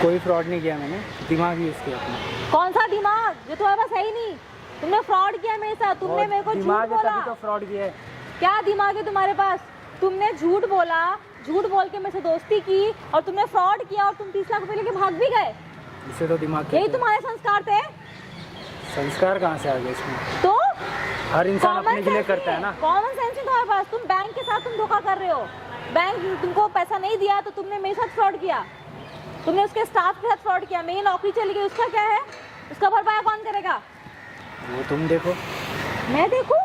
कोई फ्रॉड नहीं किया मैंने, दिमाग यूज किया अपना। कौन सा दिमाग, जो तुम्हारे पास है ही नहीं। तुमने फ्रॉड किया मेरे साथ, तुमने मेरे को झूठ बोला। तभी तो फ्रॉड किया है। क्या दिमाग है तुम्हारे पास? तुमने झूठ बोला, झूठ बोल के मेरे से दोस्ती की और तुमने फ्रॉड किया और तुम 30 लाख रुपए लेके भाग भी गए। इसे तो दिमाग यही तुम्हारे संस्कार थे। संस्कार कहाँ से आ गए इसमें? तो हर इंसान अपने के लिए करता है ना। कॉमन सेंस है तुम्हारे पास। तुम बैंक के साथ तुम धोखा कर रहे हो। बैंक तुमको पैसा नहीं दिया तो तुमने मेरे साथ फ्रॉड किया, तुमने उसके स्टाफ के साथ फ्रॉड किया। मेरी नौकरी चली गई, उसका क्या है? उसका भरपाया कौन करेगा? वो तुम देखो। मैं देखूं?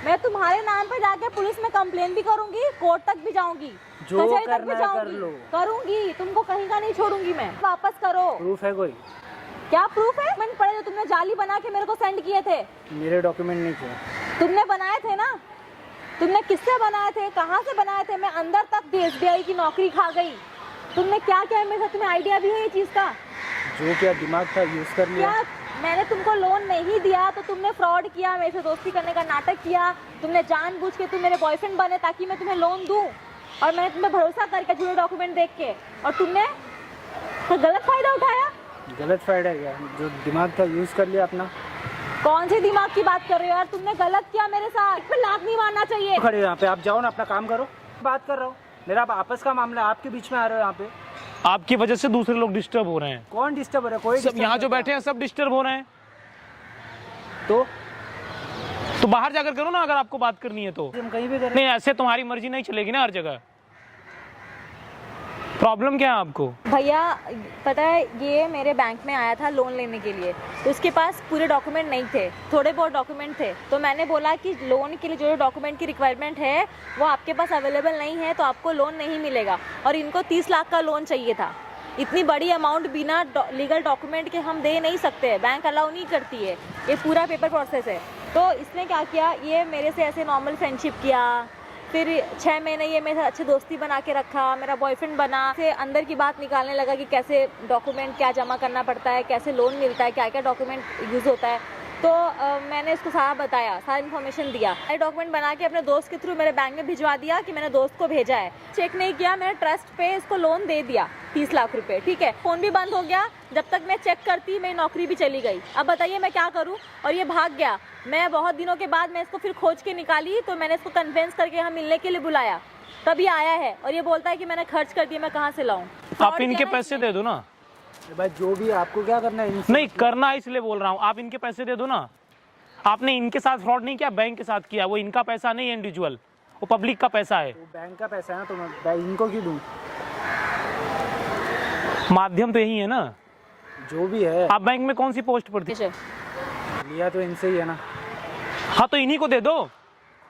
मैं तुम्हारे नाम पे जाके पुलिस में कंप्लेन भी करूंगी, कोर्ट तक भी जाऊंगी, जो कचहरी तक करना भी है कर लो। करूंगी। तुमको कहीं का नहीं छोड़ूंगी मैं। वापस करो। प्रूफ है कोई? क्या प्रूफ है? मैंने पढ़े जो तुमने जाली बना के मेरे को सेंड किए थे। मेरे डॉक्यूमेंट नहीं किए। तुमने बनाए थे ना? तुमने किससे बनाए थे, कहाँ से बनाए थे? मैं अंदर तक SBI की नौकरी खा गई। तुमने क्या क्या मेरे साथ? तुम्हें आइडिया भी है ये चीज का? जो क्या दिमाग था यूज कर लिया। क्या मैंने तुमको लोन नहीं दिया तो तुमने फ्रॉड किया, मेरे से दोस्ती करने का नाटक किया। तुमने जानबूझ के तुम मेरे बॉयफ्रेंड बने ताकि मैं तुम्हें लोन दूं, और मैंने तुम्हें भरोसा करके झूठे डॉक्यूमेंट देख के, और तुमने तो गलत फायदा उठाया। गलत फायदा है क्या? जो दिमाग था यूज कर लिया अपना। कौन से दिमाग की बात कर रहे हो यार? तुमने गलत किया मेरे साथ। फिर लात नहीं मारना चाहिए। खड़े यहाँ पे, आप जाओ ना, अपना काम करो। बात कर रहा हूँ, मेरा आपस का मामला है, आपके बीच में आ रहे हो यहाँ पे। आपकी वजह से दूसरे लोग डिस्टर्ब हो रहे हैं। कौन डिस्टर्ब हो रहा है? कोई सब यहाँ जो बैठे हैं सब डिस्टर्ब हो रहे हैं। तो बाहर जाकर करो ना, अगर आपको बात करनी है तो। हम कहीं भी करें। नहीं, ऐसे तुम्हारी मर्जी नहीं चलेगी ना हर जगह। प्रॉब्लम क्या है आपको? भैया पता है, ये मेरे बैंक में आया था लोन लेने के लिए, तो उसके पास पूरे डॉक्यूमेंट नहीं थे, थोड़े बहुत डॉक्यूमेंट थे। तो मैंने बोला कि लोन के लिए जो डॉक्यूमेंट की रिक्वायरमेंट है वो आपके पास अवेलेबल नहीं है तो आपको लोन नहीं मिलेगा। और इनको 30 लाख का लोन चाहिए था। इतनी बड़ी अमाउंट बिना लीगल डॉक्यूमेंट के हम दे नहीं सकते, बैंक अलाउ नहीं करती है, ये पूरा पेपर प्रोसेस है। तो इसने क्या किया, ये मेरे से ऐसे नॉर्मल फ्रेंडशिप किया, फिर 6 महीने ये मेरे साथ अच्छी दोस्ती बना के रखा, मेरा बॉयफ्रेंड बना। फिर अंदर की बात निकालने लगा कि कैसे डॉक्यूमेंट क्या जमा करना पड़ता है, कैसे लोन मिलता है, क्या क्या डॉक्यूमेंट यूज़ होता है। तो मैंने उसको सारा बताया, सारा इन्फॉर्मेशन दिया। सारे डॉक्यूमेंट बना के अपने दोस्त के थ्रू मेरे बैंक में भिजवा दिया कि मैंने दोस्त को भेजा है। चेक नहीं किया, मैंने ट्रस्ट पे इसको लोन दे दिया 30 लाख रुपए। ठीक है, फ़ोन भी बंद हो गया। जब तक मैं चेक करती मेरी नौकरी भी चली गई। अब बताइए मैं क्या करूँ? और ये भाग गया। मैं बहुत दिनों के बाद मैं इसको फिर खोज के निकाली, तो मैंने इसको कन्विंस करके यहाँ मिलने के लिए बुलाया, तभी आया है। और ये बोलता है कि मैंने खर्च कर दिया, मैं कहाँ से लाऊं? आप इनके पैसे दे दो ना। भाई जो भी आपको क्या करना है? नहीं करना है इसलिए बोल रहा हूँ, आप इनके पैसे दे दो ना। आपने इनके साथ फ्रॉड नहीं किया, बैंक के साथ किया। वो इनका पैसा नहीं है इंडिविजुअल, वो पब्लिक का पैसा है। वो बैंक का पैसा है ना, तो मैं इनको क्यों दूं? माध्यम तो यही है ना। जो भी है। आप बैंक में कौन सी पोस्ट पर थी? लिया तो इनसे ही है ना। हाँ तो इन्हीं को दे दो।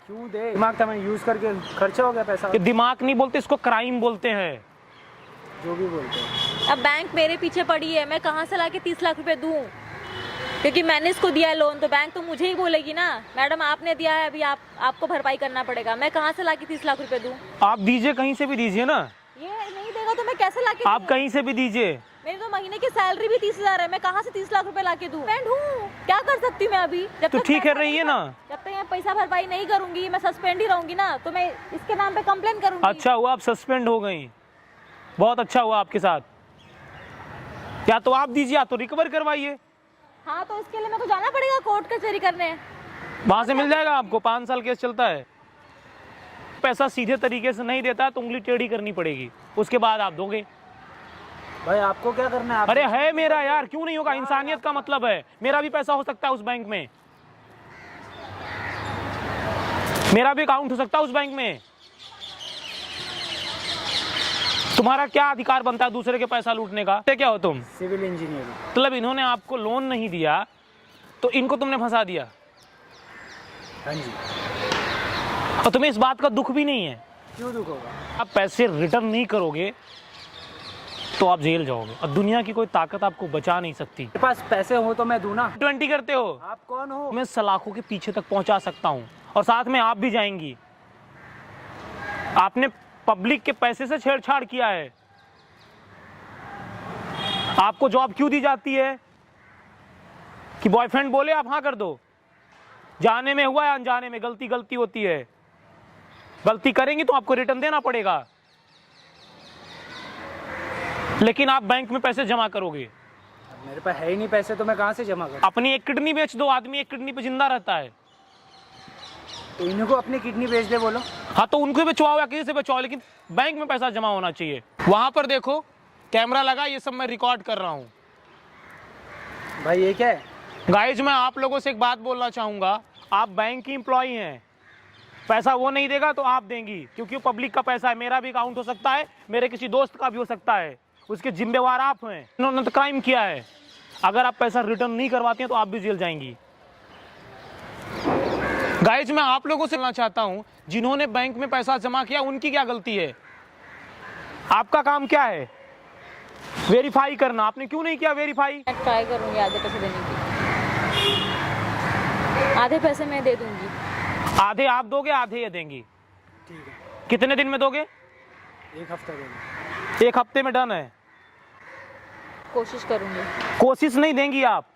क्यों दे? दिमाग था, मैं यूज करके खर्चा हो गया पैसा। ये दिमाग नहीं बोलते, इसको क्राइम बोलते हैं। जो भी बोलते हैं। अब बैंक मेरे पीछे पड़ी है, मैं कहाँ से लाके 30 लाख रुपए दूं? क्योंकि मैंने इसको दिया है लोन, तो बैंक तो मुझे ही बोलेगी ना, मैडम आपने दिया है, अभी आपको भरपाई करना पड़ेगा। मैं कहाँ से लाके 30 लाख रुपए दूं? आप दीजिए, कहीं से भी दीजिए ना। ये नहीं देगा तो मैं कैसे लाके आप दूं? कहीं से भी दीजिए। मेरी तो महीने की सैलरी भी 30,000 है, मैं कहाँ से 30 लाख रुपए लाके दूं? फ्रेंड हूँ, क्या कर सकती हूँ मैं अभी? जब तो तक ठीक है, पैसा रहिए नहीं ना। जब तक मैं पैसा भरपाई नहीं करूंगी, मैं सस्पेंड ही रहूंगी ना, तो मैं इसके नाम पे कंप्लेन करूंगी। अच्छा हुआ आप सस्पेंड हो गई, बहुत अच्छा हुआ आपके साथ। या तो आप दीजिए या तो रिकवर करवाइए। हाँ तो इसके लिए मेरे को जाना पड़ेगा कोर्ट कचहरी करने। वहां से मिल जाएगा आपको, 5 साल केस चलता है। पैसा सीधे तरीके से नहीं देता तो उंगली टेढ़ी करनी पड़ेगी, उसके बाद आप दोगे। भाई आपको क्या करना है? अरे है मेरा यार, क्यों नहीं होगा? इंसानियत का मतलब है, मेरा भी पैसा हो सकता है उस बैंक में, मेरा भी अकाउंट हो सकता है उस बैंक में। तुम्हारा क्या अधिकार बनता है दूसरे के पैसा लूटने का? क्या हो तुम? Civil engineer. मतलब इन्होंने आपको लोन नहीं दिया तो इनको तुमने फंसा दिया। हाँ जी। और तुम्हें इस बात का दुख भी नहीं है? क्यों दुख होगा? आप पैसे रिटर्न नहीं करोगे तो आप जेल जाओगे, और दुनिया की कोई ताकत आपको बचा नहीं सकती। मेरे पास पैसे हो तो मैं दूं ना। 20 करते हो? आप कौन हो? मैं सलाखों के पीछे तक पहुंचा सकता हूं, और साथ में आप भी जाएंगी। आपने पब्लिक के पैसे से छेड़छाड़ किया है। आपको जॉब क्यों दी जाती है? कि बॉयफ्रेंड बोले आप हाँ कर दो। जाने में हुआ या अनजाने में, गलती गलती होती है। गलती करेंगी तो आपको रिटर्न देना पड़ेगा। लेकिन आप बैंक में पैसे जमा करोगे। अब मेरे पास है ही नहीं पैसे तो मैं कहाँ से जमा करूँ? अपनी एक किडनी बेच दो, आदमी एक किडनी पे जिंदा रहता है। तो इन्हीं को अपनी किडनी बेच दे बोलो। हाँ तो उनको बचवाओ या किसी से बचवाओ, लेकिन बैंक में पैसा जमा होना चाहिए। वहां पर देखो कैमरा लगा, ये सब मैं रिकॉर्ड कर रहा हूँ। भाई ये क्या है? गाइज मैं आप लोगों से एक बात बोलना चाहूंगा, आप बैंक की एम्प्लॉई हैं, पैसा वो नहीं देगा तो आप देंगी, क्योंकि वो पब्लिक का पैसा है। मेरा भी अकाउंट हो सकता है, मेरे किसी दोस्त का भी हो सकता है, उसके जिम्मेवार आप हैं। इन्होंने तो क्राइम किया है। अगर आप पैसा रिटर्न नहीं करवाते हैं तो आप भी जेल जाएंगी। गाइज मैं आप लोगों से बोलना चाहता हूं, जिन्होंने बैंक में पैसा जमा किया उनकी क्या गलती है? आपका काम क्या है? वेरीफाई करना। आपने क्यों नहीं किया वेरीफाई? मैं ट्राई करूँगी आधे पैसे देने की, आधे पैसे मैं दे दूँगी। आधे आप दोगे, आधे ये देंगी। ठीक है, कितने दिन में दोगे? 1 हफ्ता देंगे। 1 हफ्ते में डन है। कोशिश करूँगी। कोशिश नहीं देंगी आप।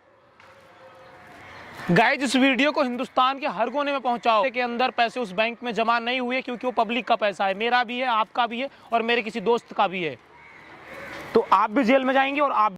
गाइज इस वीडियो को हिंदुस्तान के हर कोने में पहुंचाओ के अंदर पैसे उस बैंक में जमा नहीं हुए, क्योंकि वो पब्लिक का पैसा है। मेरा भी है, आपका भी है और मेरे किसी दोस्त का भी है। तो आप भी जेल में जाएंगे और आप